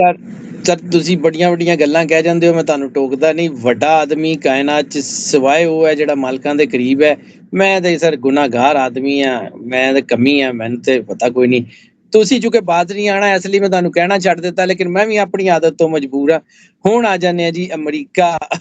Sir sir ਤੁਸੀਂ ਬੜੀਆਂ ਵੱਡੀਆਂ ਗੱਲਾਂ ਕਹਿ ਜਾਂਦੇ ਹੋ, ਮੈਂ ਤੁਹਾਨੂੰ ਟੋਕਦਾ ਨਹੀਂ। ਵੱਡਾ ਆਦਮੀ ਕਾਇਨਾਤ ਚ ਸਿਵਾਏ ਉਹ ਹੈ ਜਿਹੜਾ ਮਾਲਕਾਂ ਦੇ ਕਰੀਬ ਹੈ। ਮੈਂ ਤੇ ਸਰ ਗੁਨਾਹਗਾਰ ਆਦਮੀ ਆ, ਮੈਂ ਤੇ ਕਮੀ ਆ, ਮੈਨੂੰ ਤੇ ਪਤਾ ਕੋਈ ਨਹੀਂ। ਤੁਸੀਂ ਚੁੱਕੇ ਬਾਤ ਨਹੀਂ ਆਣਾ, ਇਸ ਲਈ ਮੈਂ ਤੁਹਾਨੂੰ ਕਹਿਣਾ ਛੱਡ ਦਿੱਤਾ, ਲੇਕਿਨ ਮੈਂ ਵੀ ਆਪਣੀ ਆਦਤ ਤੋਂ ਮਜਬੂਰ ਆ। ਹੁਣ ਆ ਜਾਂਦੇ ਆ ਜੀ ਅਮਰੀਕਾ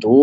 2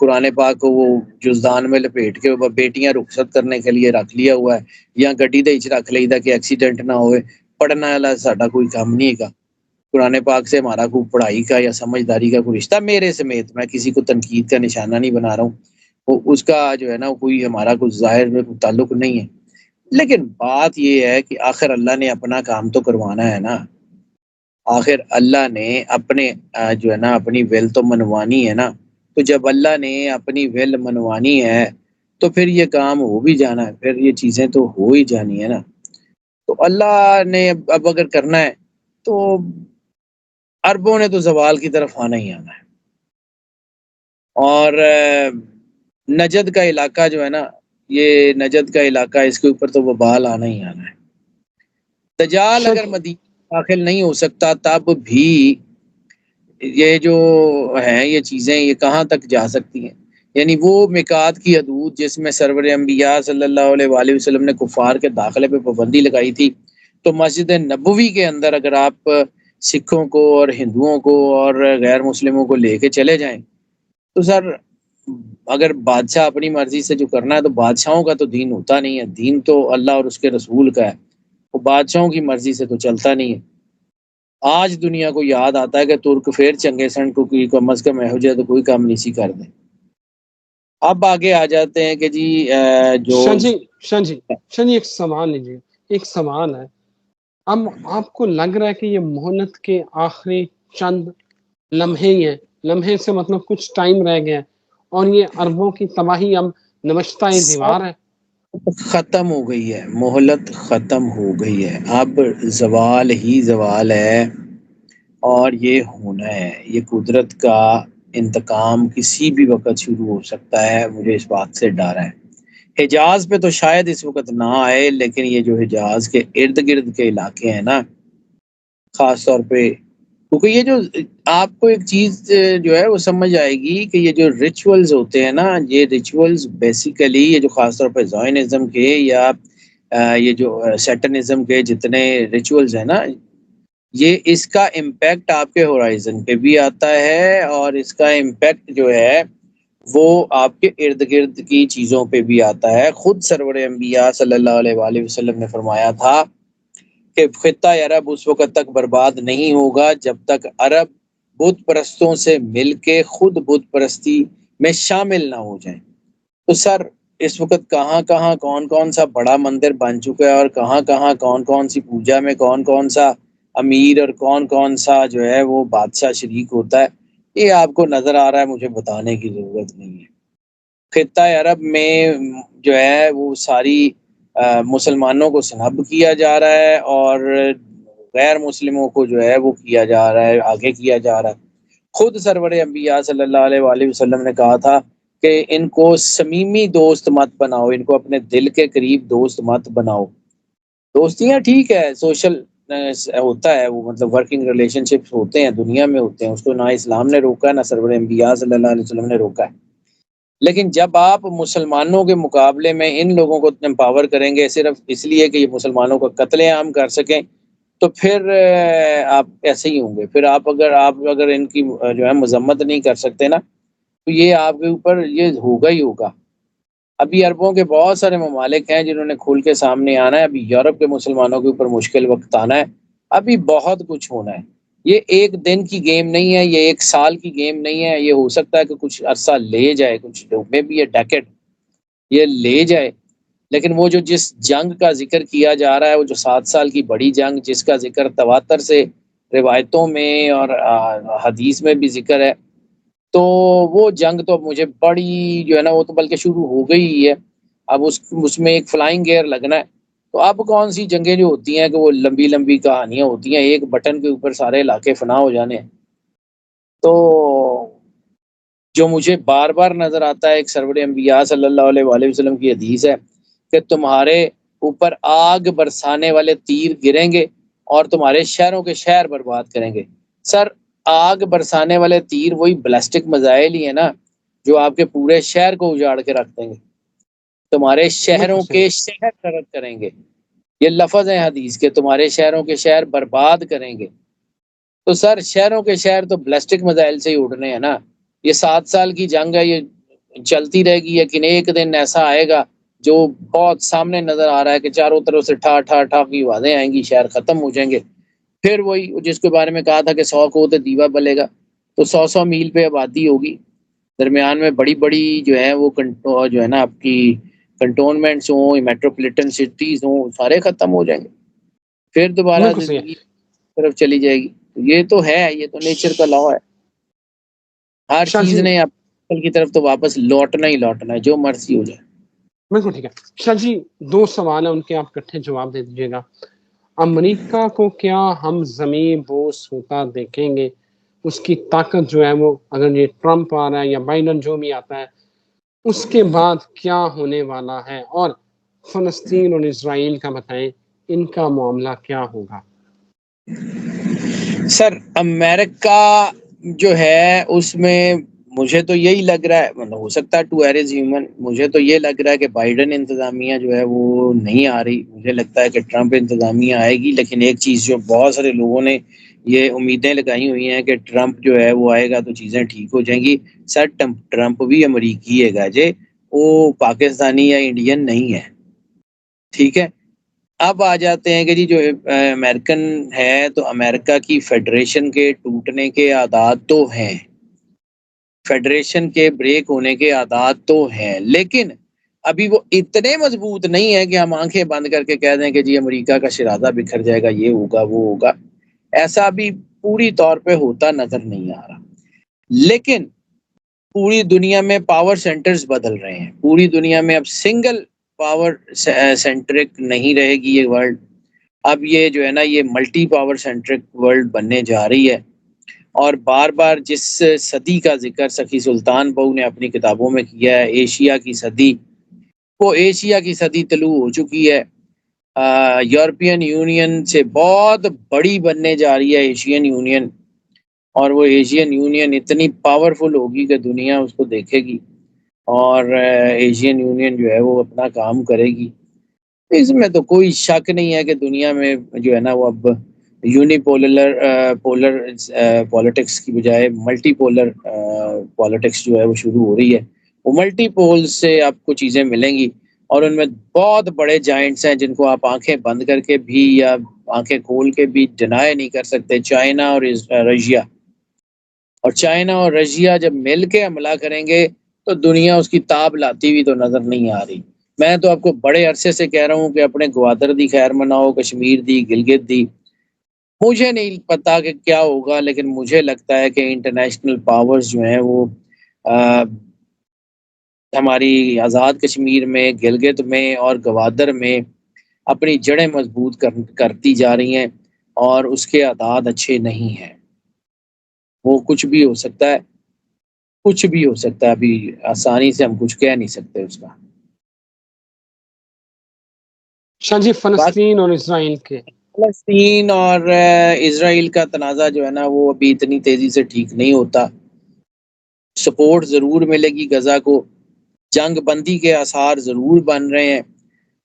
قرآن پاک کو وہ جزدان میں لپیٹ کے بیٹیاں رخصت کرنے کے لیے رکھ لیا ہوا ہے، یا گڈی دے وچ رکھ لئیدا کہ ایکسیڈنٹ نہ ہوئے. پڑھنا والا ساڈا کوئی کام نہیں ہے. قرآن پاک سے ہمارا کوئی پڑھائی کا یا سمجھداری کا کوئی رشتہ میرے سمیت، میں کسی کو تنقید کا نشانہ نہیں بنا رہا ہوں، وہ اس کا جو ہے نا کوئی ہمارا کوئی ظاہر میں کوئی تعلق نہیں ہے. لیکن بات یہ ہے کہ آخر اللہ نے اپنا کام تو کروانا ہے نا. آخر اللہ نے اپنے جو ہے نا اپنی ول تو منوانی ہے نا. تو جب اللہ نے اپنی ول منوانی ہے تو پھر یہ کام ہو بھی جانا ہے، پھر یہ چیزیں تو ہو ہی جانی ہے نا. تو اللہ نے اب اگر کرنا ہے تو عربوں نے تو زوال کی طرف آنا ہی آنا ہے. اور نجد کا علاقہ جو ہے نا، یہ نجد کا علاقہ، اس کے اوپر تو وبال آنا ہی آنا ہے. دجال اگر مدینہ داخل نہیں ہو سکتا تب بھی یہ جو ہیں یہ چیزیں یہ کہاں تک جا سکتی ہیں؟ یعنی وہ میقات کی حدود جس میں سرور انبیاء صلی اللہ علیہ وآلہ وسلم نے کفار کے داخلے پہ پابندی لگائی تھی، تو مسجد نبوی کے اندر اگر آپ سکھوں کو اور ہندوؤں کو اور غیر مسلموں کو لے کے چلے جائیں تو سر اگر بادشاہ اپنی مرضی سے جو کرنا ہے تو بادشاہوں کا تو دین ہوتا نہیں ہے. دین تو اللہ اور اس کے رسول کا ہے، وہ بادشاہوں کی مرضی سے تو چلتا نہیں ہے. آج دنیا کو یاد آتا ہے کہ ترک پھر چنگے سن کو کم از کم جائے تو کوئی کام نہیں سی کر دیں. اب آگے آ جاتے ہیں کہ جی جو شاہ جی ایک سوال لیجیے، ایک سوال ہے. اب آپ کو لگ رہا ہے کہ یہ مہلت کے آخری چند لمحے ہی ہیں، لمحے سے مطلب کچھ ٹائم رہ گیا اور یہ عربوں کی تباہی اب نوشتہ دیوار ہے؟ ختم ہو گئی ہے، مہلت ختم ہو گئی ہے، اب زوال ہی زوال ہے اور یہ ہونا ہے. یہ قدرت کا انتقام کسی بھی وقت شروع ہو سکتا ہے، مجھے اس بات سے ڈر ہے. حجاز پہ تو شاید اس وقت نہ آئے، لیکن یہ جو حجاز کے ارد گرد کے علاقے ہیں نا، خاص طور پہ کیونکہ یہ جو آپ کو ایک چیز جو ہے وہ سمجھ آئے گی کہ یہ جو ریچولز ہوتے ہیں نا، یہ ریچولز بیسیکلی یہ جو خاص طور پہ زائنزم کے یا یہ جو سیٹنزم کے جتنے ریچولز ہیں نا، یہ اس کا امپیکٹ آپ کے ہورائزن پہ بھی آتا ہے اور اس کا امپیکٹ جو ہے وہ آپ کے ارد گرد کی چیزوں پہ بھی آتا ہے. خود سرور انبیاء صلی اللہ علیہ وآلہ وسلم نے فرمایا تھا کہ خطہ عرب اس وقت تک برباد نہیں ہوگا جب تک عرب بت پرستوں سے مل کے خود بت پرستی میں شامل نہ ہو جائیں. تو سر اس وقت کہاں کہاں کون کون سا بڑا مندر بن چکا ہے اور کہاں کہاں کون کون سی پوجا میں کون کون سا امیر اور کون کون سا جو ہے وہ بادشاہ شریک ہوتا ہے، یہ آپ کو نظر آ رہا ہے، مجھے بتانے کی ضرورت نہیں ہے. خطہ عرب میں جو ہے وہ ساری مسلمانوں کو سنب کیا جا رہا ہے اور غیر مسلموں کو جو ہے وہ کیا جا رہا ہے، آگے کیا جا رہا ہے. خود سرور انبیاء صلی اللہ علیہ وآلہ وسلم نے کہا تھا کہ ان کو سمیمی دوست مت بناؤ، ان کو اپنے دل کے قریب دوست مت بناؤ. دوستیاں ٹھیک ہے، سوشل ہوتا ہے، وہ مطلب ورکنگ ریلیشن شپس ہوتے ہیں، دنیا میں ہوتے ہیں، اس کو نہ اسلام نے روکا ہے نہ سرور انبیاء صلی اللہ علیہ وسلم نے روکا ہے. لیکن جب آپ مسلمانوں کے مقابلے میں ان لوگوں کو امپاور کریں گے صرف اس لیے کہ یہ مسلمانوں کو قتل عام کر سکیں تو پھر آپ ایسے ہی ہوں گے. پھر آپ اگر ان کی جو ہے مذمت نہیں کر سکتے نا تو یہ آپ کے اوپر یہ ہوگا ہی ہوگا. ابھی عربوں کے بہت سارے ممالک ہیں جنہوں نے کھل کے سامنے آنا ہے، ابھی یورپ کے مسلمانوں کے اوپر مشکل وقت آنا ہے، ابھی بہت کچھ ہونا ہے. یہ ایک دن کی گیم نہیں ہے، یہ ایک سال کی گیم نہیں ہے. یہ ہو سکتا ہے کہ کچھ عرصہ لے جائے، کچھ میں بھی یہ ڈیکیڈ یہ لے جائے، لیکن وہ جو جس جنگ کا ذکر کیا جا رہا ہے، وہ جو 7 سال کی بڑی جنگ جس کا ذکر تواتر سے روایتوں میں اور حدیث میں بھی ذکر ہے، تو وہ جنگ تو مجھے بڑی جو ہے نا وہ تو بلکہ شروع ہو گئی ہے. اب اس میں ایک فلائنگ گیئر لگنا ہے. تو اب کون سی جنگیں جو ہوتی ہیں کہ وہ لمبی لمبی کہانیاں ہوتی ہیں، ایک بٹن کے اوپر سارے علاقے فنا ہو جانے ہیں. تو جو مجھے بار بار نظر آتا ہے ایک سرور انبیاء صلی اللہ علیہ وآلہ وسلم کی حدیث ہے کہ تمہارے اوپر آگ برسانے والے تیر گریں گے اور تمہارے شہروں کے شہر برباد کریں گے. سر آگ برسانے والے تیر وہی بلسٹک میزائل ہی ہیں نا جو آپ کے پورے شہر کو اجاڑ کے رکھ دیں گے، تمہارے شہروں کے شہر ترک کریں گے. یہ لفظ ہیں حدیث کے، تمہارے شہروں کے شہر برباد کریں گے. تو سر شہروں کے شہر تو بلسٹک میزائل سے ہی اڑنے ہیں نا. یہ 7 سال کی جنگ ہے، یہ چلتی رہے گی، لیکن ایک دن ایسا آئے گا جو بہت سامنے نظر آ رہا ہے کہ چاروں طرف سے ٹھا ٹھا ٹھا کی آوازیں آئیں گی، شہر ختم ہو جائیں گے. پھر وہی جس کے بارے میں کہا تھا کہ 100 کو تو دیوا بلے گا، تو 100 میل پہ آبادی ہوگی، درمیان میں بڑی بڑی جو ہے وہ جو ہے نا آپ کی کنٹونمنٹس ہوں، میٹروپولیٹن سٹیز ہوں، سارے ختم ہو جائیں گے. پھر دوبارہ بالکل صحیح زندگی ہے. طرف چلی جائے گی. یہ تو ہے، یہ تو نیچر کا لا ہے. ہر شاہ چیز جی نے اپنے کی طرف تو واپس لوٹنا ہی لوٹنا ہے، جو مرضی ہو جائے. بالکل ٹھیک ہے. شاہ جی 2 سوال ہیں، ان کے آپ اکٹھے جواب دے دیجیے گا. امریکہ کو کیا ہم زمین بوس ہوتا دیکھیں گے؟ اس کی طاقت جو ہے وہ، اگر یہ ٹرمپ آ رہا ہے یا بائیڈن جو بھی آتا ہے، اس کے بعد کیا ہونے والا ہے؟ اور فلسطین اور اسرائیل کا بتائیں، ان کا معاملہ کیا ہوگا؟ سر امریکہ جو ہے اس میں مجھے تو یہی لگ رہا ہے، مطلب ہو سکتا ہے ٹو ایرز ہیومن، مجھے تو یہ لگ رہا ہے کہ بائیڈن انتظامیہ جو ہے وہ نہیں آ رہی. مجھے لگتا ہے کہ ٹرمپ انتظامیہ آئے گی. لیکن ایک چیز جو بہت سارے لوگوں نے یہ امیدیں لگائی ہوئی ہیں کہ ٹرمپ جو ہے وہ آئے گا تو چیزیں ٹھیک ہو جائیں گی. سر ٹرمپ بھی امریکی ہے گا جے، وہ پاکستانی یا انڈین نہیں ہے. ٹھیک ہے. اب آ جاتے ہیں کہ جی جو امریکن ہے، تو امریکہ کی فیڈریشن کے ٹوٹنے کے آدات تو ہیں، فیڈریشن کے بریک ہونے کے آدات تو ہیں، لیکن ابھی وہ اتنے مضبوط نہیں ہے کہ ہم آنکھیں بند کر کے کہہ دیں کہ جی امریکہ کا شرادہ بکھر جائے گا، یہ ہوگا وہ ہوگا. ایسا بھی پوری طور پہ ہوتا نظر نہیں آ رہا. لیکن پوری دنیا میں پاور سینٹرز بدل رہے ہیں. پوری دنیا میں اب سنگل پاور سینٹرک نہیں رہے گی یہ ورلڈ. اب یہ جو ہے نا یہ ملٹی پاور سینٹرک ورلڈ بننے جا رہی ہے. اور بار بار جس صدی کا ذکر سخی سلطان بہو نے اپنی کتابوں میں کیا ہے، ایشیا کی صدی، وہ ایشیا کی صدی طلوع ہو چکی ہے. یورپین یونین سے بہت بڑی بننے جا رہی ہے ایشین یونین. اور وہ ایشین یونین اتنی پاورفل ہوگی کہ دنیا اس کو دیکھے گی، اور ایشین یونین جو ہے وہ اپنا کام کرے گی. اس میں تو کوئی شک نہیں ہے کہ دنیا میں جو ہے نا وہ اب پولر پالیٹکس کی بجائے ملٹی پولر پالیٹکس جو ہے وہ شروع ہو رہی ہے. وہ ملٹی پول سے آپ کو چیزیں ملیں گی، اور ان میں بہت بڑے جائنٹس ہیں جن کو آپ آنکھیں بند کر کے بھی یا آنکھیں کھول کے بھی ڈینائی نہیں کر سکتے. چائنا اور رشیا، اور چائنا اور رشیا جب مل کے حملہ کریں گے تو دنیا اس کی تاب لاتی ہوئی تو نظر نہیں آ رہی. میں تو آپ کو بڑے عرصے سے کہہ رہا ہوں کہ اپنے گوادر دی خیر مناؤ، کشمیر دی، گلگت دی. مجھے نہیں پتا کہ کیا ہوگا، لیکن مجھے لگتا ہے کہ انٹرنیشنل پاورز جو ہیں وہ ہماری آزاد کشمیر میں، گلگت میں اور گوادر میں اپنی جڑیں مضبوط کرتی جا رہی ہیں، اور اس کے اعداد اچھے نہیں ہیں. وہ کچھ بھی ہو سکتا ہے، کچھ بھی ہو سکتا ہے. ابھی آسانی سے ہم کچھ کہہ نہیں سکتے اس کا. شاہ جی بس فلسطین اور اسرائیل کے، فلسطین اور اسرائیل کا تنازع جو ہے نا وہ ابھی اتنی تیزی سے ٹھیک نہیں ہوتا. سپورٹ ضرور ملے گی غزہ کو، جنگ بندی کے آثار ضرور بن رہے ہیں،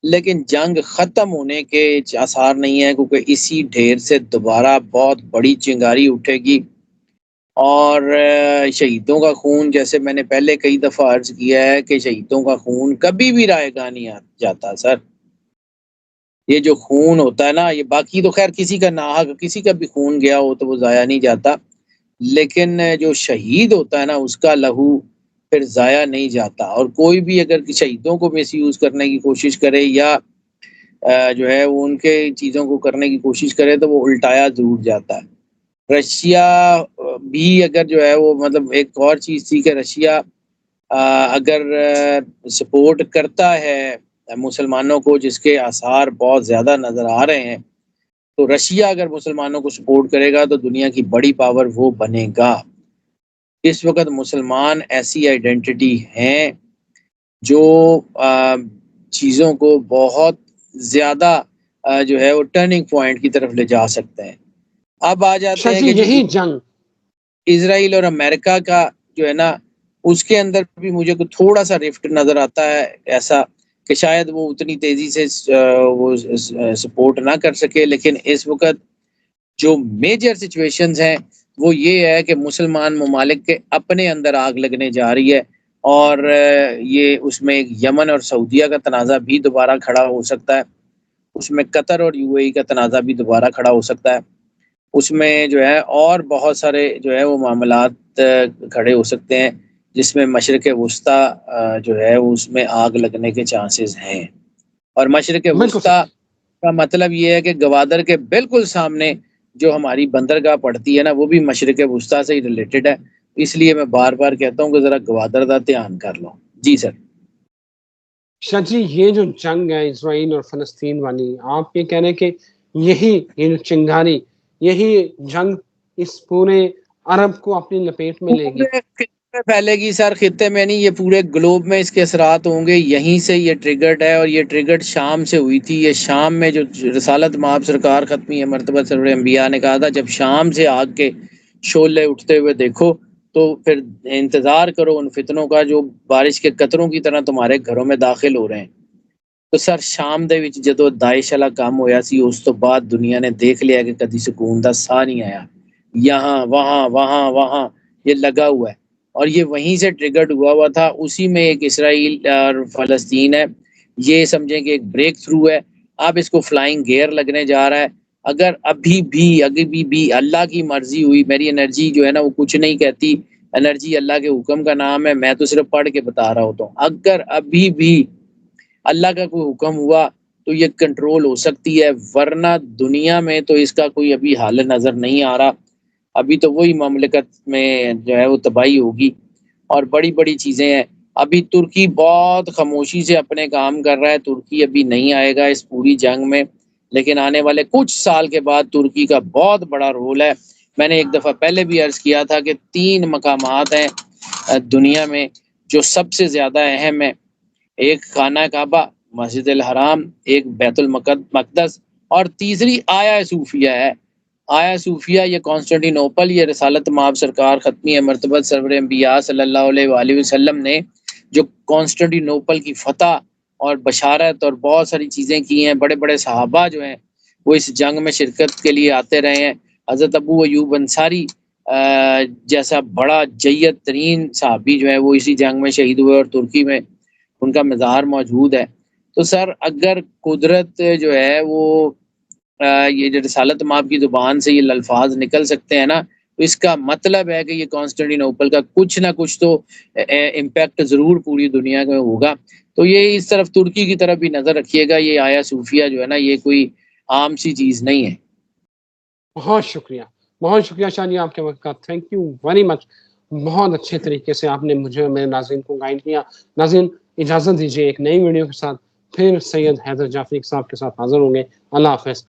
لیکن جنگ ختم ہونے کے آثار نہیں ہیں، کیونکہ اسی ڈھیر سے دوبارہ بہت بڑی چنگاری اٹھے گی. اور شہیدوں کا خون، جیسے میں نے پہلے کئی دفعہ عرض کیا ہے کہ شہیدوں کا خون کبھی بھی رائے گاہ نہیں جاتا. سر یہ جو خون ہوتا ہے نا، یہ باقی تو خیر کسی کا ناحق کسی کا بھی خون گیا ہو تو وہ ضائع نہیں جاتا، لیکن جو شہید ہوتا ہے نا اس کا لہو پھر ضائع نہیں جاتا. اور کوئی بھی اگر شہیدوں کو مس یوز کرنے کی کوشش کرے یا جو ہے وہ ان کے چیزوں کو کرنے کی کوشش کرے تو وہ الٹایا ضرور جاتا ہے. رشیا بھی اگر جو ہے وہ مطلب ایک اور چیز تھی کہ رشیا اگر سپورٹ کرتا ہے مسلمانوں کو، جس کے آثار بہت زیادہ نظر آ رہے ہیں، تو رشیا اگر مسلمانوں کو سپورٹ کرے گا تو دنیا کی بڑی پاور وہ بنے گا. اس وقت مسلمان ایسی آئیڈینٹی ہیں جو چیزوں کو بہت زیادہ جو ہے وہ ٹرننگ پوائنٹ کی طرف لے جا سکتے ہیں. اب آ جاتے شاہ ہیں جی کہ یہی جنگ اسرائیل اور امریکہ کا جو ہے نا اس کے اندر بھی مجھے کو تھوڑا سا رفٹ نظر آتا ہے، ایسا کہ شاید وہ اتنی تیزی سے وہ سپورٹ نہ کر سکے. لیکن اس وقت جو میجر سچویشنز ہیں وہ یہ ہے کہ مسلمان ممالک کے اپنے اندر آگ لگنے جا رہی ہے، اور یہ اس میں ایک یمن اور سعودیہ کا تنازع بھی دوبارہ کھڑا ہو سکتا ہے، اس میں قطر اور یو اے ای کا تنازع بھی دوبارہ کھڑا ہو سکتا ہے، اس میں جو ہے اور بہت سارے جو ہے وہ معاملات کھڑے ہو سکتے ہیں جس میں مشرق وسطیٰ جو ہے اس میں آگ لگنے کے چانسز ہیں۔ اور مشرق بالکل وسطیٰ کا مطلب یہ ہے کہ گوادر کے بالکل سامنے جو ہماری بندرگاہ پڑتی ہے نا، وہ بھی مشرق وسطیٰ سے ہی ریلیٹڈ ہے، اس لیے میں بار بار کہتا ہوں کہ ذرا گوادر کا دھیان کر لو۔ جی سر۔ شاہ جی، یہ جو جنگ ہے اسرائیل اور فلسطین والی، آپ یہ کہہ رہے ہیں کہ یہ جو چنگاری، یہی جنگ اس پورے عرب کو اپنی لپیٹ میں لے گی؟ پورے خطے میں پھیلے گی سر، خطے میں نہیں، یہ پورے گلوب میں اس کے اثرات ہوں گے۔ یہیں سے یہ ٹریگرڈ ہے، اور یہ ٹریگرڈ شام سے ہوئی تھی۔ یہ شام میں جو رسالت مآب سرکار ختمی ہے مرتبہ سرور انبیاء نے کہا تھا، جب شام سے آگ کے شعلے اٹھتے ہوئے دیکھو تو پھر انتظار کرو ان فتنوں کا جو بارش کے قطروں کی طرح تمہارے گھروں میں داخل ہو رہے ہیں۔ تو سر شام دے وچ جدوں داعش والا کام ہویا سی، اس تو بعد دنیا نے دیکھ لیا کہ کدی سکون دا ساہ نہیں آیا، یہاں وہاں یہ لگا ہوا ہے، اور یہ وہیں سے ٹریگرڈ ہوا تھا۔ اسی میں ایک اسرائیل اور فلسطین ہے، یہ سمجھیں کہ ایک بریک تھرو ہے۔ اب اس کو فلائنگ گیئر لگنے جا رہا ہے۔ اگر ابھی بھی اللہ کی مرضی ہوئی، میری انرجی جو ہے نا وہ کچھ نہیں کہتی، انرجی اللہ کے حکم کا نام ہے، میں تو صرف پڑھ کے بتا رہا ہوتا ہوں۔ اگر ابھی بھی اللہ کا کوئی حکم ہوا تو یہ کنٹرول ہو سکتی ہے، ورنہ دنیا میں تو اس کا کوئی ابھی حل نظر نہیں آ رہا۔ ابھی تو وہی مملکت میں جو ہے وہ تباہی ہوگی، اور بڑی بڑی چیزیں ہیں۔ ابھی ترکی بہت خاموشی سے اپنے کام کر رہا ہے، ترکی ابھی نہیں آئے گا اس پوری جنگ میں، لیکن آنے والے کچھ سال کے بعد ترکی کا بہت بڑا رول ہے۔ میں نے ایک دفعہ پہلے بھی عرض کیا تھا کہ 3 مقامات ہیں دنیا میں جو سب سے زیادہ اہم ہیں، ایک خانہ کعبہ، مسجد الحرام، ایک بیت المقدس، اور تیسری آیا صوفیہ ہے۔ آیا صوفیہ یہ کانسٹنٹینوپل، یہ رسالت مآب سرکار ختمی مرتبہ سرور انبیاء صلی اللہ علیہ وآلہ وسلم نے جو کانسٹنٹینوپل کی فتح اور بشارت اور بہت ساری چیزیں کی ہیں، بڑے بڑے صحابہ جو ہیں وہ اس جنگ میں شرکت کے لیے آتے رہے ہیں۔ حضرت ابو ایوب انصاری جیسا بڑا جید ترین صحابی جو ہے وہ اسی جنگ میں شہید ہوئے، اور ترکی میں ان کا مزار موجود ہے۔ تو سر اگر قدرت جو ہے وہ یہ جو رسالت مآب کی زبان سے یہ الفاظ نکل سکتے ہیں نا، تو اس کا مطلب ہے کہ یہ کانسٹنٹینوپل کا کچھ نہ کچھ تو امپیکٹ ضرور پوری دنیا میں ہوگا۔ تو یہ اس طرف ترکی کی طرف بھی نظر رکھیے گا، یہ آیا صوفیہ جو ہے نا یہ کوئی عام سی چیز نہیں ہے۔ بہت شکریہ شاہ جی آپ کے وقت کا، تھینک یو ویری مچ۔ بہت اچھے طریقے سے آپ نے مجھے اور میرے ناظرین کو گائیڈ کیا۔ ناظرین اجازت دیجیے، ایک نئی ویڈیو کے ساتھ پھر سید حیدر جعفری صاحب کے ساتھ حاضر ہوں گے۔ اللہ حافظ۔